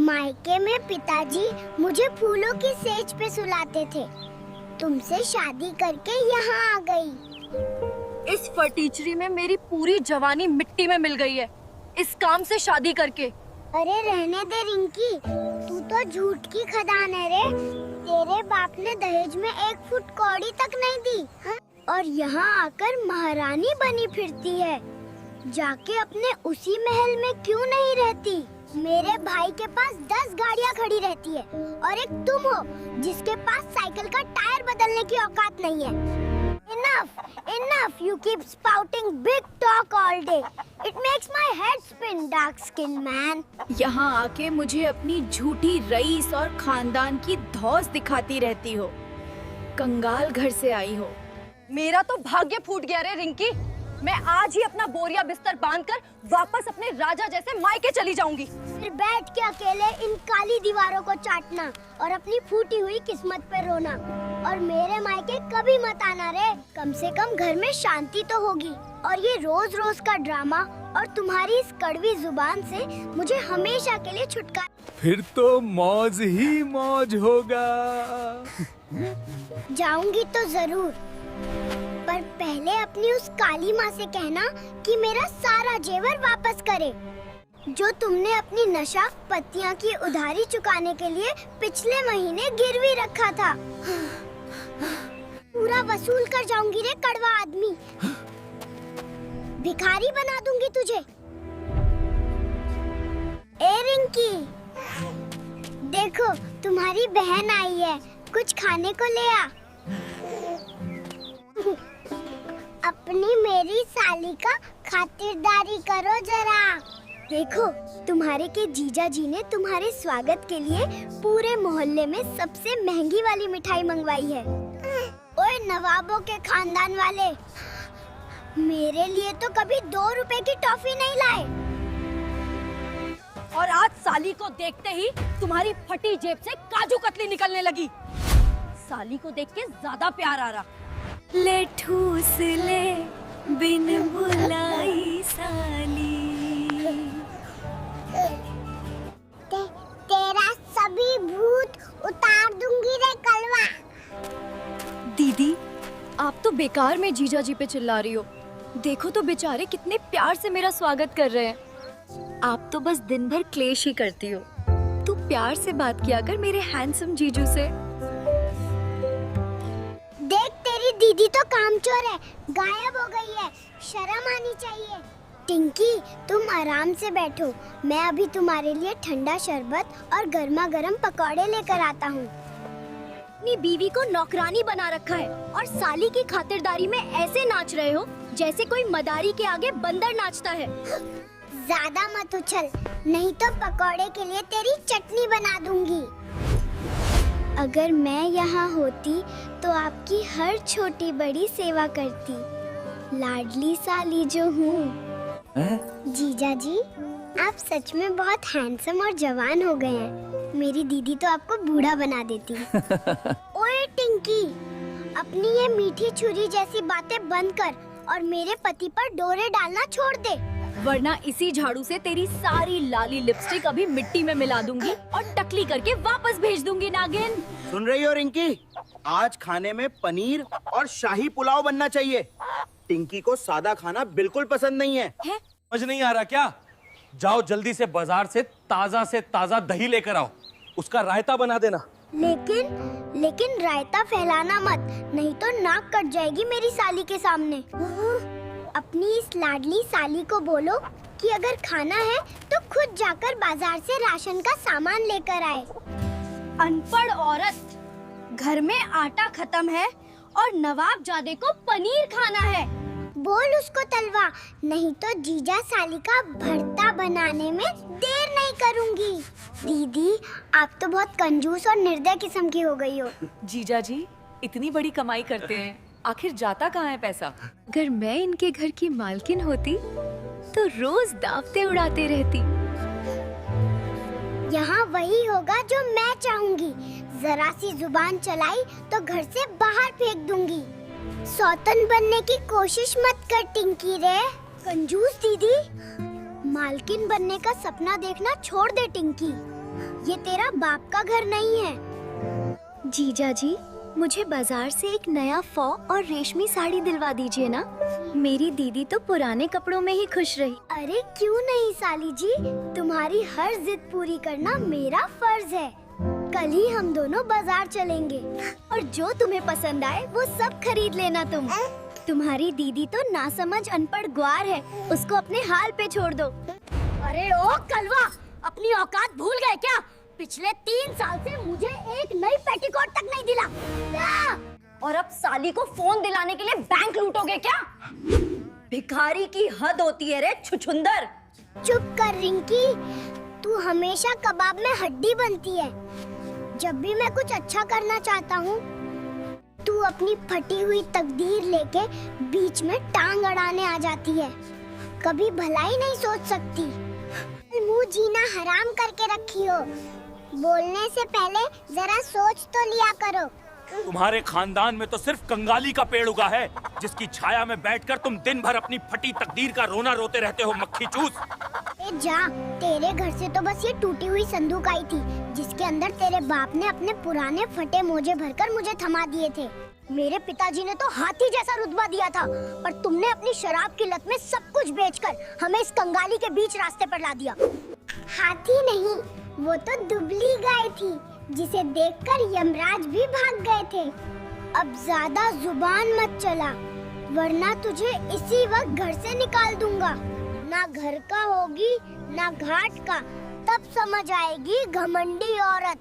मायके में पिताजी मुझे फूलों की सेज पे सुलाते थे। तुमसे शादी करके यहाँ आ गई। इस फटीचरी में मेरी पूरी जवानी मिट्टी में मिल गई है, इस काम से शादी करके। अरे रहने दे रिंकी, तू तो झूठ की खदान है रे। तेरे बाप ने दहेज में 1 फुट कौड़ी तक नहीं दी, हा? और यहाँ आकर महारानी बनी फिरती है। जाके अपने उसी महल में क्यों नहीं रहती? मेरे भाई के पास 10 गाड़ियाँ खड़ी रहती है और एक तुम हो जिसके पास साइकिल का टायर बदलने की औकात नहीं है। Enough, enough! You keep spouting big talk all day. It makes my head spin, dark-skinned man. यहाँ आके मुझे अपनी झूठी रईस और खानदान की धौस दिखाती रहती हो। कंगाल घर से आई हो। मेरा तो भाग्य फूट गया रे रिंकी। मैं आज ही अपना बोरिया बिस्तर बांधकर वापस अपने राजा जैसे मायके चली जाऊंगी। फिर बैठ के अकेले इन काली दीवारों को चाटना और अपनी फूटी हुई किस्मत पर रोना। और मेरे मायके कभी मत आना रे। कम से कम घर में शांति तो होगी। और ये रोज रोज का ड्रामा और तुम्हारी इस कड़वी जुबान से मुझे हमेशा के लिए छुटकारा। फिर तो मौज ही मौज होगा। जाऊंगी तो जरूर, पर पहले अपनी उस काली माँ से कहना कि मेरा सारा जेवर वापस करे, जो तुमने अपनी नशा पत्तियाँ की उधारी चुकाने के लिए पिछले महीने गिरवी रखा था। पूरा वसूल कर जाऊंगी रे कड़वा आदमी। भिखारी बना दूंगी तुझे। ए रिंकी, देखो तुम्हारी बहन आई है, कुछ खाने को ले आ। अपनी मेरी साली का खातिरदारी करो जरा। देखो तुम्हारे के जीजा जी ने तुम्हारे स्वागत के लिए पूरे मोहल्ले में सबसे महंगी वाली मिठाई मंगवाई है। ओए नवाबों के खानदान वाले, मेरे लिए तो कभी 2 रुपए की टॉफी नहीं लाए। और आज साली को देखते ही तुम्हारी फटी जेब से काजू कतली निकलने लगी। साली को देख के ज्यादा प्यार आ रहा। ले ठूस ले बिन बुलाई साली। तेरा सभी भूत उतार दूंगी रे कलवा। दीदी, आप तो बेकार में जीजा जी पे चिल्ला रही हो। देखो तो बेचारे कितने प्यार से मेरा स्वागत कर रहे हैं। आप तो बस दिन भर क्लेश ही करती हो। तू प्यार से बात किया कर मेरे हैंडसम जीजू से। देख तेरी दीदी तो कामचोर है, गायब हो गई है। शर्म आनी चाहिए। टिंकी, तुम आराम से बैठो, मैं अभी तुम्हारे लिए ठंडा शरबत और गर्मा गर्म पकौड़े लेकर आता हूँ। अपनी बीवी को नौकरानी बना रखा है और साली की खातिरदारी में ऐसे नाच रहे हो जैसे कोई मदारी के आगे बंदर नाचता है। ज्यादा मत उछल, नहीं तो पकौड़े के लिए तेरी चटनी बना दूंगी। अगर मैं यहाँ होती तो आपकी हर छोटी बड़ी सेवा करती। लाडली साली जो हूँ। जीजा जी, आप सच में बहुत हैंडसम और जवान हो गए हैं। मेरी दीदी तो आपको बूढ़ा बना देती। ओए टिंकी, अपनी ये मीठी छुरी जैसी बातें बंद कर और मेरे पति पर डोरे डालना छोड़ दे, वरना इसी झाड़ू से तेरी सारी लाली लिपस्टिक अभी मिट्टी में मिला दूंगी और टकली करके वापस भेज दूंगी नागिन। सुन रही हो रिंकी? आज खाने में पनीर और शाही पुलाव बनना चाहिए। टिंकी को सादा खाना बिल्कुल पसंद नहीं है। समझ नहीं आ रहा क्या? जाओ जल्दी से बाजार से ताजा दही लेकर आओ, उसका रायता बना देना। लेकिन रायता फैलाना मत, नहीं तो नाक कट जाएगी मेरी साली के सामने। अपनी इस लाडली साली को बोलो कि अगर खाना है तो खुद जाकर बाजार से राशन का सामान लेकर आए। अनपढ़ औरत, घर में आटा खत्म है और नवाबजादे को पनीर खाना है। बोल उसको तलवा, नहीं तो जीजा साली का भरता बनाने में देर नहीं करूंगी। दीदी, आप तो बहुत कंजूस और निर्दय किस्म की हो गई हो। जीजा जी इतनी बड़ी कमाई करते हैं, आखिर जाता कहाँ है पैसा? अगर मैं इनके घर की मालकिन होती तो रोज दावतें उड़ाते रहती। यहाँ वही होगा जो मैं चाहूंगी। जरा सी जुबान चलाई तो घर से बाहर फेंक दूंगी। सौतन बनने की कोशिश मत कर टिंकी रे, कंजूस दीदी। मालकिन बनने का सपना देखना छोड़ दे टिंकी। ये तेरा बाप का घर नहीं है। जीजा जी, मुझे बाजार से एक नया फॉ और रेशमी साड़ी दिलवा दीजिए ना। मेरी दीदी तो पुराने कपड़ों में ही खुश रही। अरे क्यों नहीं साली जी, तुम्हारी हर जिद पूरी करना मेरा फर्ज है। कल ही हम दोनों बाजार चलेंगे और जो तुम्हें पसंद आए वो सब खरीद लेना तुम। तुम्हारी दीदी तो नासमझ अनपढ़ ग्वार है, उसको अपने हाल पे छोड़ दो। अरे ओ कलवा, अपनी औकात भूल गए क्या? पिछले 3 साल से मुझे एक नई पेटीकोट तक नहीं दिला। और अब साली को फोन दिलाने के लिए बैंक लूटोगे क्या? भिखारी की हद होती है रे छुछुंदर। चुप कर रिंकी, तू हमेशा कबाब में हड्डी बनती है। जब भी मैं कुछ अच्छा करना चाहता हूँ, तू अपनी फटी हुई तकदीर लेके बीच में टांग अड़ाने आ जाती है। कभी भलाई नहीं सोच सकती। मुंह जीना हराम करके रखी हो। बोलने से पहले जरा सोच तो लिया करो। तुम्हारे खानदान में तो सिर्फ कंगाली का पेड़ उगा है, जिसकी छाया में बैठकर तुम दिन भर अपनी फटी तकदीर का रोना रोते रहते हो, मक्खी चूस। ए जा, तेरे घर से तो बस ये टूटी हुई संदूक आई थी, जिसके अंदर तेरे बाप ने अपने पुराने फटे मोजे भरकर मुझे थमा दिए थे। मेरे पिताजी ने तो हाथी जैसा रुतबा दिया था, पर तुमने अपनी शराब की लत में सब कुछ बेचकर हमें इस कंगाली के बीच रास्ते पर ला दिया। हाथी नहीं, वो तो दुबली गाय थी, जिसे देखकर यमराज भी भाग गए थे। अब ज्यादा जुबान मत चला, वरना तुझे इसी वक्त घर से निकाल दूंगा। ना घर का होगी ना घाट का, तब समझ आएगी घमंडी औरत।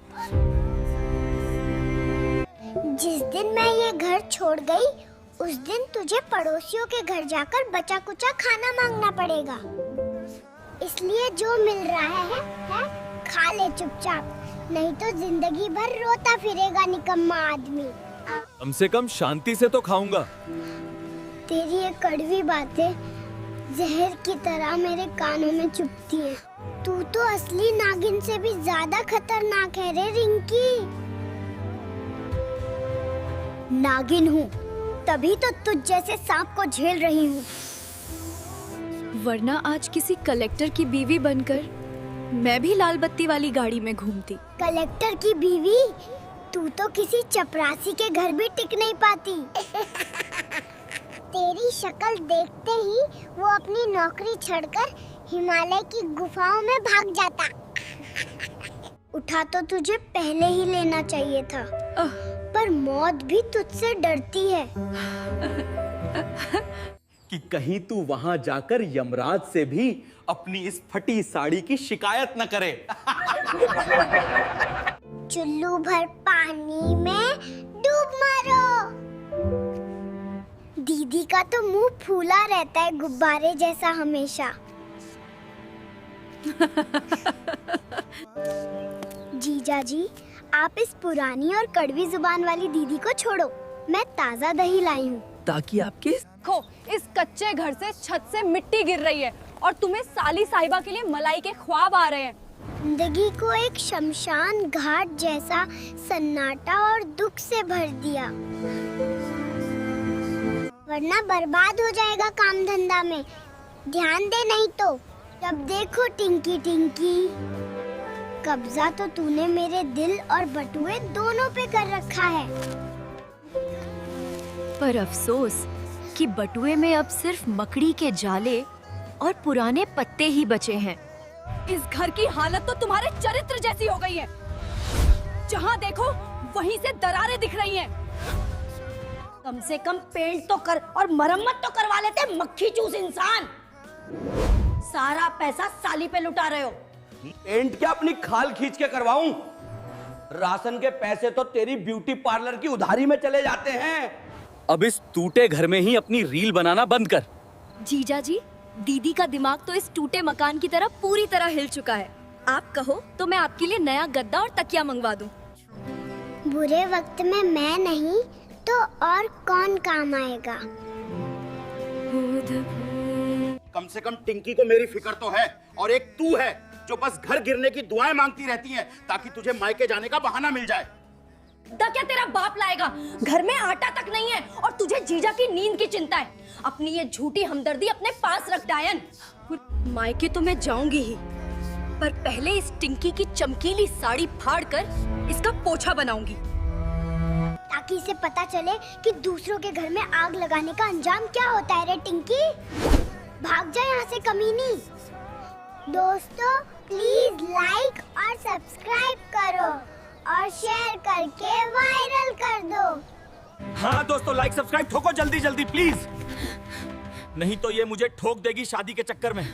जिस दिन मैं ये घर छोड़ गई, उस दिन तुझे पड़ोसियों के घर जाकर बचा कुचा खाना मांगना पड़ेगा। इसलिए जो मिल रहा है खा ले चुपचाप, नहीं तो जिंदगी भर रोता फिरेगा निकम्मा आदमी। कम से कम शांति से तो खाऊंगा। तेरी ये कड़वी बातें जहर की तरह मेरे कानों में चुभती है। तू तो असली नागिन से भी ज्यादा खतरनाक है रे रिंकी। नागिन हूँ, तभी तो तुझ जैसे सांप को झेल रही हूँ, वरना आज किसी कलेक्टर की बीवी बनकर मैं भी लाल बत्ती वाली गाड़ी में घूमती। कलेक्टर की बीवी? तू तो किसी चपरासी के घर भी टिक नहीं पाती। तेरी शक्ल देखते ही वो अपनी नौकरी छोड़कर हिमालय की गुफाओं में भाग जाता। उठा तो तुझे पहले ही लेना चाहिए था, पर मौत भी तुझसे डरती है। कि कहीं तू वहां जाकर यमराज से भी अपनी इस फटी साड़ी की शिकायत न करे। चुल्लू भर पानी में डूब मरो। दीदी का तो मुंह फूला रहता है गुब्बारे जैसा हमेशा। जीजा जी, आप इस पुरानी और कड़वी जुबान वाली दीदी को छोड़ो। मैं ताजा दही लाई हूँ। ताकि आपके देखो, इस कच्चे घर से छत से मिट्टी गिर रही है और तुम्हें साली साहिबा के लिए मलाई के ख्वाब आ रहे हैं। जिंदगी को एक शमशान घाट जैसा सन्नाटा और दुख से भर दिया, वरना बर्बाद हो जाएगा काम धंधा में। ध्यान दे नहीं तो। जब देखो टिंकी टिंकी। कब्जा तो तूने मेरे दिल और बटुए दोनों पे कर रखा है। पर अफसोस कि बटुए में अब सिर्फ मकड़ी के जाले और पुराने पत्ते ही बचे हैं। इस घर की हालत तो तुम्हारे चरित्र जैसी हो गई है। जहाँ देखो वहीं से दरारें दिख रही हैं। कम से कम पेंट तो कर और मरम्मत तो करवा लेते, मक्खी चूस इंसान। सारा पैसा साली पे लुटा रहे हो। पेंट क्या अपनी खाल खींच के करवाऊं? राशन के पैसे तो तेरी ब्यूटी पार्लर की उधारी में चले जाते हैं। अब इस टूटे घर में ही अपनी रील बनाना बंद कर। जीजा जी, दीदी का दिमाग तो इस टूटे मकान की तरह पूरी तरह हिल चुका है। आप कहो तो मैं आपके लिए नया गद्दा और तकिया मंगवा दूं। बुरे वक्त में मैं नहीं तो और कौन काम आएगा? कम से कम टिंकी को मेरी फिक्र तो है, और एक तू है जो बस घर गिरने की दुआएं मांगती रहती है ताकि तुझे मायके जाने का बहाना मिल जाए। क्या तेरा बाप लाएगा? घर में आटा तक नहीं है और तुझे जीजा की नींद की चिंता है। अपनी ये झूठी हमदर्दी अपने पास रख डायन। मायके तो मैं जाऊंगी ही, पर पहले इस टिंकी की चमकीली साड़ी फाड़कर इसका पोछा बनाऊंगी, ताकि इसे पता चले कि दूसरों के घर में आग लगाने का अंजाम क्या होता है रे टिंकी। भाग जा यहाँ से कमीनी। दोस्तों प्लीज लाइक और सब्सक्राइब करो और शेयर करके वायरल कर दो। हाँ दोस्तों, लाइक सब्सक्राइब ठोको जल्दी जल्दी प्लीज, नहीं तो ये मुझे ठोक देगी शादी के चक्कर में।